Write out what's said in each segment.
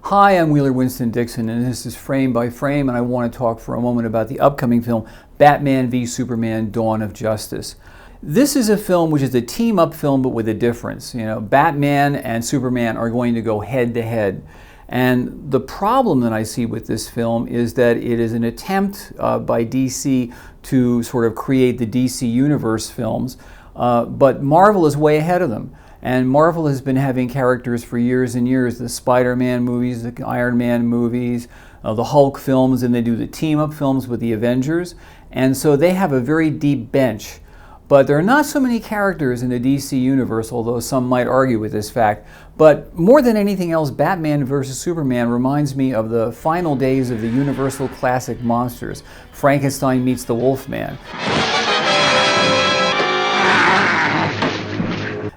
Hi, I'm Winston Dixon, and this is Frame by Frame, and I want to talk for a moment about the upcoming film, Batman v Superman: Dawn of Justice. This is a film which is a team-up film, but with a difference. You know, Batman and Superman are going to go head-to-head. And the problem that I see with this film is that it is an attempt by DC to sort of create the DC Universe films, but Marvel is way ahead of them. And Marvel has been having characters for years and years, the Spider-Man movies, the Iron Man movies, the Hulk films, and they do the team-up films with the Avengers. And so they have a very deep bench. But there are not so many characters in the DC universe, although some might argue with this fact. But more than anything else, Batman vs. Superman reminds me of the final days of the Universal classic monsters. Frankenstein meets the Wolfman.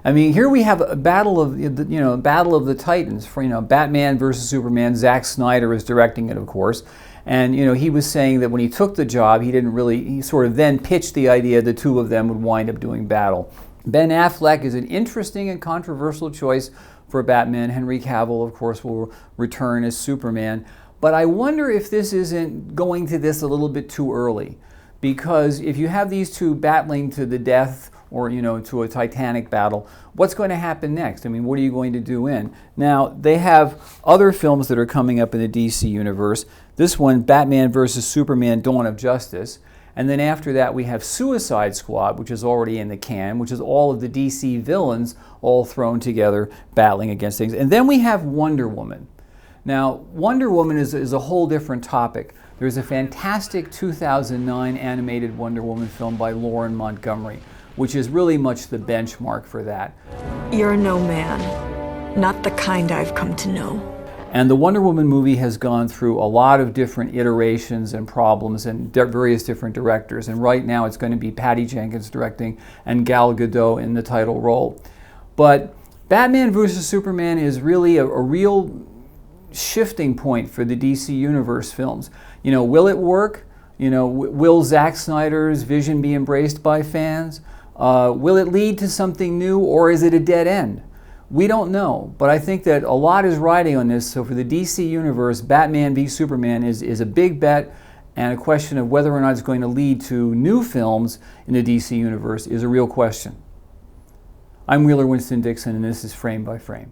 I mean, here we have a battle of the Titans. For Batman versus Superman. Zack Snyder is directing it, of course, and he was saying that when he took the job, he sort of then pitched the idea the two of them would wind up doing battle. Ben Affleck is an interesting and controversial choice for Batman. Henry Cavill, of course, will return as Superman, but I wonder if this isn't going to this a little bit too early, because if you have these two battling to the death, or to a titanic battle, what's going to happen next? I mean, what are you going to do in? Now, they have other films that are coming up in the DC universe. This one, Batman vs. Superman: Dawn of Justice. And then after that, we have Suicide Squad, which is already in the can, which is all of the DC villains all thrown together battling against things. And then we have Wonder Woman. Now, Wonder Woman is a whole different topic. There's a fantastic 2009 animated Wonder Woman film by Lauren Montgomery, which is really much the benchmark for that. You're no man, not the kind I've come to know. And the Wonder Woman movie has gone through a lot of different iterations and problems and various different directors. And right now it's going to be Patty Jenkins directing and Gal Gadot in the title role. But Batman vs. Superman is really a real shifting point for the DC Universe films. Will it work? Will Zack Snyder's vision be embraced by fans? Will it lead to something new, or is it a dead end? We don't know, but I think that a lot is riding on this. So for the DC Universe, Batman v Superman is a big bet, and a question of whether or not it's going to lead to new films in the DC Universe is a real question. I'm Winston Dixon, and this is Frame by Frame.